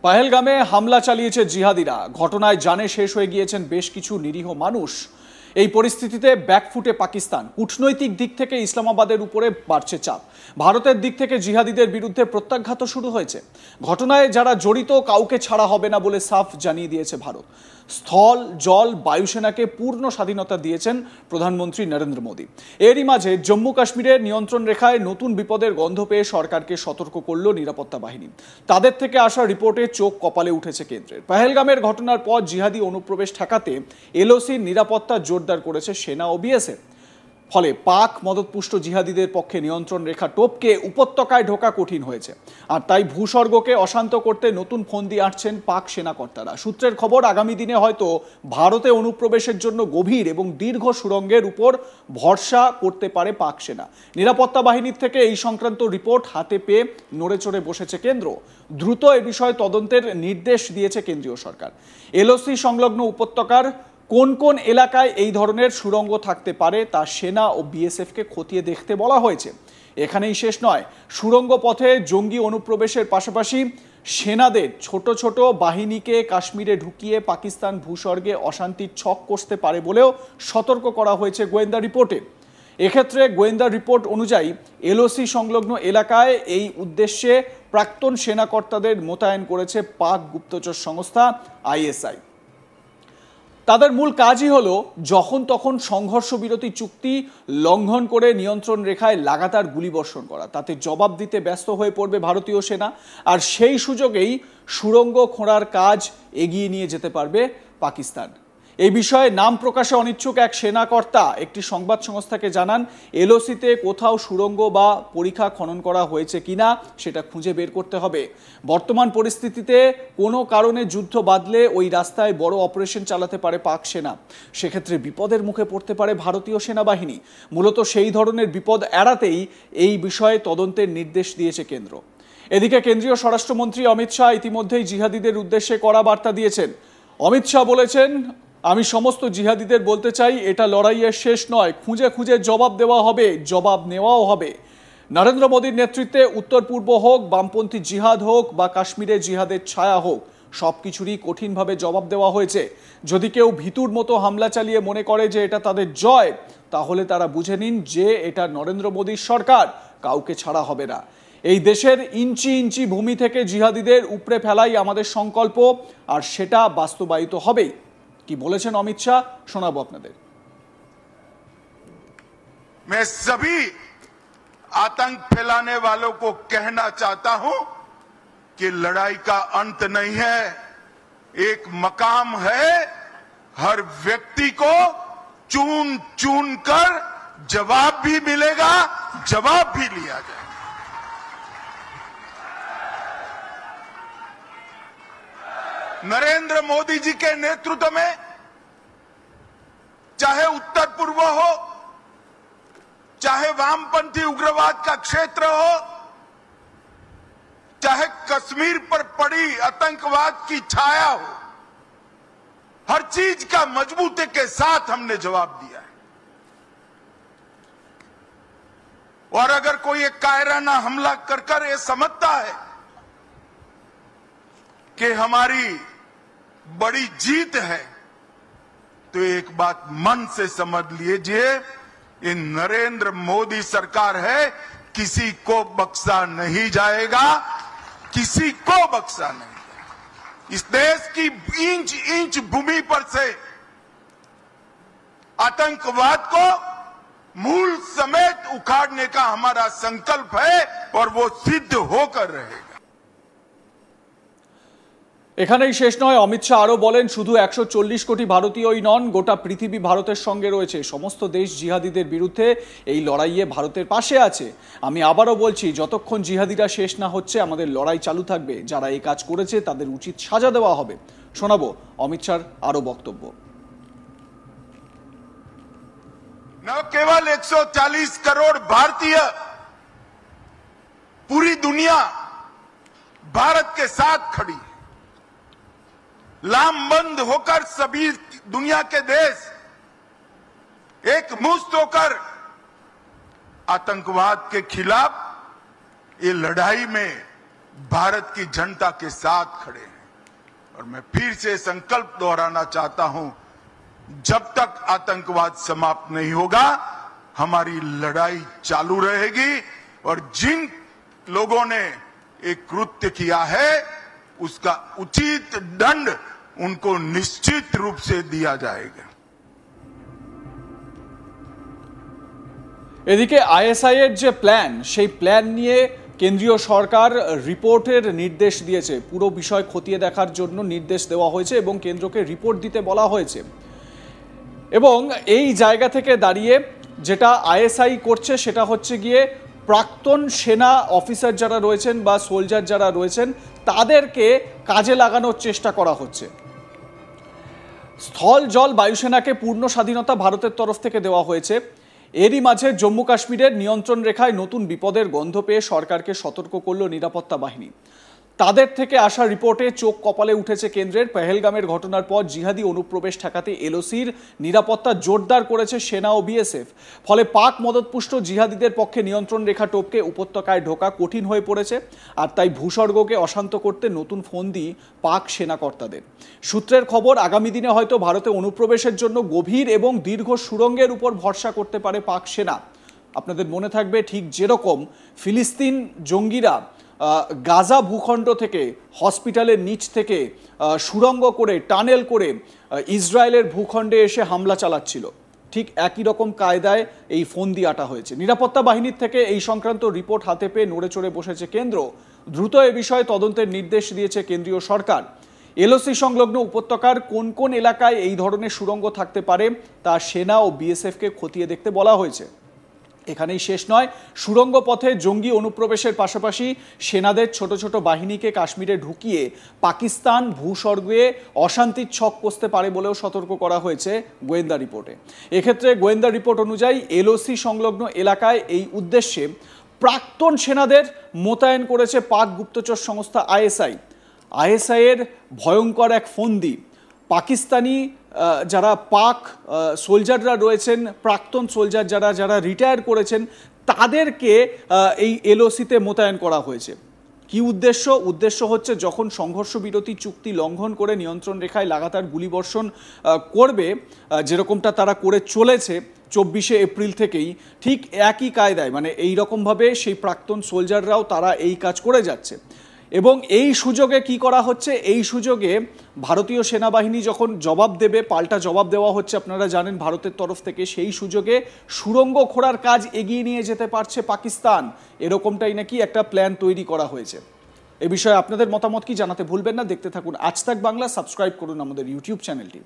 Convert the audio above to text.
পাহেলগামে হামলা চালিয়েছে জিহাদিরা। ঘটনায় জানে শেষ হয়ে গিয়েছেন বেশ কিছু নিরীহ মানুষ। এই পরিস্থিতিতে ব্যাকফুটে পাকিস্তান। কূটনৈতিক দিক থেকে ইসলামাবাদের উপরে বাড়ছে চাপ। ভারতের দিক থেকে জিহাদিদের বিরুদ্ধে প্রত্যাঘাত শুরু হয়েছে। ঘটনায় যারা জড়িত কাউকে ছাড়া হবে না বলে সাফ জানিয়ে দিয়েছে ভারত। স্থল, জল, বায়ুসেনাকে পূর্ণ স্বাধীনতা দিয়েছেন প্রধানমন্ত্রী নরেন্দ্র মোদী। এরই মাঝে জম্মু কাশ্মীরের নিয়ন্ত্রণ রেখায় নতুন বিপদের গন্ধ পেয়ে সরকারকে সতর্ক করল নিরাপত্তা বাহিনী। তাদের থেকে আসা রিপোর্টে চোখ কপালে উঠেছে কেন্দ্রের। পহেলগামের ঘটনার পর জিহাদি অনুপ্রবেশ ঠেকাতে এলওসির নিরাপত্তা জোরদার করেছে সেনা ও বিএসএফ। ফলে পাক মদতপুষ্ট জিহাদিদের পক্ষে নিয়ন্ত্রণ রেখা টপকে উপত্যকায় ঢোকা কঠিন হয়েছে। আর তাই ভূস্বর্গকে অশান্ত করতে নতুন ফন্দি আঁটছেন পাক সেনাকর্তারা। সূত্রের খবর, আগামী দিনে হয়তো ভারতে অনুপ্রবেশের জন্য গভীর এবং দীর্ঘ সুড়ঙ্গের উপর ভরসা করতে পারে পাক সেনা। নিরাপত্তা বাহিনীর থেকে এই সংক্রান্ত রিপোর্ট হাতে পেয়ে নড়েচড়ে বসেছে কেন্দ্র। দ্রুত এ বিষয়ে তদন্তের নির্দেশ দিয়েছে কেন্দ্রীয় সরকার। এলওসি সংলগ্ন উপত্যকার কোন কোন এলাকায় এই ধরনের সুড়ঙ্গ থাকতে পারে তা সেনা ও বিএসএফকে খতিয়ে দেখতে বলা হয়েছে। এখানেই শেষ নয়, সুড়ঙ্গ পথে জঙ্গি অনুপ্রবেশের পাশাপাশি সেনাদের ছোট ছোট বাহিনীকে কাশ্মীরে ঢুকিয়ে পাকিস্তান ভূস্বর্গে অশান্তির ছক কষতে পারে বলেও সতর্ক করা হয়েছে গোয়েন্দা রিপোর্টে। এক্ষেত্রে গোয়েন্দা রিপোর্ট অনুযায়ী এলওসি সংলগ্ন এলাকায় এই উদ্দেশ্যে প্রাক্তন সেনাকর্তাদের মোতায়েন করেছে পাক গুপ্তচর সংস্থা আইএসআই। তাদের মূল কাজই হলো যখন তখন সংঘর্ষ বিরতি চুক্তি লঙ্ঘন করে নিয়ন্ত্রণ রেখায় লাগাতার গুলিবর্ষণ করা। তাতে জবাব দিতে ব্যস্ত হয়ে পড়বে ভারতীয় সেনা। আর সেই সুযোগেই সুড়ঙ্গ খোঁড়ার কাজ এগিয়ে নিয়ে যেতে পারবে পাকিস্তান। এই বিষয়ে নাম প্রকাশে অনিচ্ছুক এক সেনাকর্তা একটি সংবাদ সংস্থাকে জানান, এলওসিতে কোথাও সুড়ঙ্গ বা পরিখা খনন করা হয়েছে কিনা সেটা খুঁজে বের করতে হবে। বর্তমান পরিস্থিতিতে কোনো কারণে যুদ্ধ বাঁধলে ওই রাস্তায় বড় অপারেশন চালাতে পারে পাক সেনা। সেক্ষেত্রে বিপদের মুখে পড়তে পারে ভারতীয় সেনাবাহিনী। মূলত সেই ধরনের বিপদ এড়াতেই এই বিষয়ে তদন্তের নির্দেশ দিয়েছে কেন্দ্র। এদিকে কেন্দ্রীয় স্বরাষ্ট্রমন্ত্রী অমিত শাহ ইতিমধ্যেই জিহাদিদের উদ্দেশ্যে কড়া বার্তা দিয়েছেন। অমিত শাহ বলেছেন, আমি সমস্ত জিহাদিদের বলতে চাই, এটা লড়াইয়ের শেষ নয়, খুঁজে খুঁজে জবাব দেওয়া হবে, জবাব নেওয়াও হবে। নরেন্দ্র মোদীর নেতৃত্বে উত্তর পূর্ব হোক, বামপন্থী জিহাদ হোক বা কাশ্মীরে জিহাদের ছায়া হোক, সবকিছুরই কঠিনভাবে জবাব দেওয়া হয়েছে। যদি কেউ ভিতুর মতো হামলা চালিয়ে মনে করে যে এটা তাদের জয়, তাহলে তারা বুঝে নিন যে এটা নরেন্দ্র মোদীর সরকার, কাউকে ছাড়া হবে না। এই দেশের ইঞ্চি ইঞ্চি ভূমি থেকে জিহাদিদের উপড়ে ফেলাই আমাদের সংকল্প, আর সেটা বাস্তবায়িত হবেই। কি বলেছেন অমিত শাহ, শোনাবো আপনাদের। मैं सभी आतंक फैलाने वालों को कहना चाहता हूं कि लड़ाई का अंत नहीं है, एक मकाम है। हर व्यक्ति को चुन चुन कर जवाब भी मिलेगा, जवाब भी लिया जाएगा। नरेंद्र मोदी जी के नेतृत्व में चाहे उत्तर पूर्व हो, चाहे वामपंथी उग्रवाद का क्षेत्र हो, चाहे कश्मीर पर पड़ी आतंकवाद की छाया हो, हर चीज का मजबूती के साथ हमने जवाब दिया है। और अगर कोई एक कायराना हमला कर ये समझता है कि हमारी बड़ी जीत है, तो एक बात मन से समझ लीजिए, ये नरेंद्र मोदी सरकार है, किसी को बख्शा नहीं जाएगा, किसी को बख्शा नहीं जाएगा। इस देश की इंच इंच भूमि पर से आतंकवाद को मूल समेत उखाड़ने का हमारा संकल्प है और वो सिद्ध होकर रहेगा। এখানেই শেষ নয়, অমিত শাহ আরো বলেন, শুধু 140 কোটি ভারতীয়ই নন, গোটা পৃথিবী ভারতের সঙ্গে রয়েছে। সমস্ত দেশ জিহাদিদের বিরুদ্ধে এই লড়াইয়ে ভারতের পাশে আছে। আমি আবারও বলছি, যতক্ষণ জিহাদিরা শেষ না হচ্ছে আমাদের লড়াই চালু থাকবে। যারা এই কাজ করেছে তাদের উচিত সাজা দেওয়া হবে। শোনাবো অমিত শাহর আরো বক্তব্য। न केवल 140 करोड़ भारतीय, पूरी दुनिया भारत के साथ खड़ी है। लामबंद होकर सभी दुनिया के देश एक मुश्त होकर आतंकवाद के खिलाफ ये लड़ाई में भारत की जनता के साथ खड़े हैं। और मैं फिर से संकल्प दोहराना चाहता हूं, जब तक आतंकवाद समाप्त नहीं होगा हमारी लड़ाई चालू रहेगी और जिन लोगों ने एक कृत्य किया है उसका उचित दंड उनको निश्चित रूप से दिया जाएगा। এদিকে আইএসআই এর যে প্ল্যান, সেই প্ল্যান নিয়ে কেন্দ্রীয় সরকার রিপোর্টের নির্দেশ দিয়েছে। পুরো বিষয় খতিয়ে দেখার জন্য নির্দেশ দেওয়া হয়েছে এবং কেন্দ্রকে রিপোর্ট দিতে বলা হয়েছে। এবং এই জায়গা থেকে দাঁড়িয়ে যেটা আইএসআই করছে সেটা হচ্ছে গিয়ে প্রাক্তন সেনা অফিসার যারা রয়েছেন বা সোলজার যারা রয়েছেন তাদেরকে কাজে লাগানোর চেষ্টা করা হচ্ছে। স্থল জল বায়ুসেনাকে পূর্ণ স্বাধীনতা ভারতের তরফ থেকে দেওয়া হয়েছে। এরই মাঝে জম্মু কাশ্মীরের নিয়ন্ত্রণ রেখায় নতুন বিপদের গন্ধ পেয়ে সরকারকে সতর্ক করল নিরাপত্তা বাহিনী। তাদের থেকে আসা রিপোর্টে চোখ কপালে উঠেছে কেন্দ্রের। পেহেলগামের ঘটনার পর জিহাদি অনুপ্রবেশ ঠেকাতে এলওসির নিরাপত্তা জোরদার করেছে সেনা ও বিএসএফ। ফলে পাক মদতপুষ্ট জিহাদিদের পক্ষে নিয়ন্ত্রণ রেখা টপকে উপত্যকায় ঢোকা কঠিন হয়ে পড়েছে। আর তাই ভূস্বর্গকে অশান্ত করতে নতুন ফন্দি পাক সেনাকর্তাদের। সূত্রের খবর, আগামী দিনে হয়তো ভারতে অনুপ্রবেশের জন্য গভীর এবং দীর্ঘ সুড়ঙ্গের উপর ভরসা করতে পারে পাক সেনা। আপনাদের মনে থাকবে, ঠিক যেরকম ফিলিস্তিন জঙ্গিরা গাজা ভূখণ্ড থেকে হসপিটালের নিচ থেকে সুড়ঙ্গ করে টানেল করে ইসরায়েলের ভূখণ্ডে এসে হামলা চালাচ্ছিল, ঠিক একই রকম কায়দায় এই ফন্দি আটা হয়েছে। নিরাপত্তা বাহিনীর থেকে এই সংক্রান্ত রিপোর্ট হাতে পেয়ে নড়ে চড়ে বসেছে কেন্দ্র। দ্রুত এ বিষয়ে তদন্তের নির্দেশ দিয়েছে কেন্দ্রীয় সরকার। এলওসি সংলগ্ন উপত্যকার কোন কোন এলাকায় এই ধরনের সুড়ঙ্গ থাকতে পারে তা সেনা ও বিএসএফকে খতিয়ে দেখতে বলা হয়েছে। এখানেই শেষ নয়, সুড়ঙ্গ পথে জঙ্গি অনুপ্রবেশের পাশাপাশি সেনাদের ছোট ছোট বাহিনীকে কাশ্মীরে ঢুকিয়ে পাকিস্তান ভূস্বর্গে অশান্তির ছক কষতে পারে বলেও সতর্ক করা হয়েছে গোয়েন্দা রিপোর্টে। এক্ষেত্রে গোয়েন্দা রিপোর্ট অনুযায়ী এলওসি সংলগ্ন এলাকায় এই উদ্দেশ্যে প্রাক্তন সেনাদের মোতায়েন করেছে পাক গুপ্তচর সংস্থা আইএসআই। আইএসআই এর ভয়ঙ্কর এক ফন্দি পাকিস্তানি যারা পাক সোলজাররা রয়েছেন, প্রাক্তন সোলজার যারা রিটায়ার করেছেন, তাদেরকে এই এলওসিতে মোতায়েন করা হয়েছে। কি উদ্দেশ্য হচ্ছে যখন সংঘর্ষ বিরতি চুক্তি লঙ্ঘন করে নিয়ন্ত্রণ রেখায় লাগাতার গুলিবর্ষণ করবে, যেরকমটা তারা করে চলেছে 24শে এপ্রিল থেকেই, ঠিক একই কায়দায় মানে এই রকমভাবে সেই প্রাক্তন সোলজাররাও তারা এই কাজ করে যাচ্ছে। এবং এই সুযোগে কি করা হচ্ছে, এই সুযোগে ভারতীয় সেনাবাহিনী যখন জবাব দেবে, পাল্টা জবাব দেওয়া হচ্ছে আপনারা জানেন ভারতের তরফ থেকে, সেই সুযোগে সুড়ঙ্গ খোঁড়ার কাজ এগিয়ে নিয়ে যেতে পারছে পাকিস্তান। এরকমটাই নাকি একটা প্ল্যান তৈরি করা হয়েছে। এ বিষয়ে আপনাদের মতামত কি জানাতে ভুলবেন না। দেখতে থাকুন আজ তাক বাংলা, সাবস্ক্রাইব করুন আমাদের ইউটিউব চ্যানেলটি।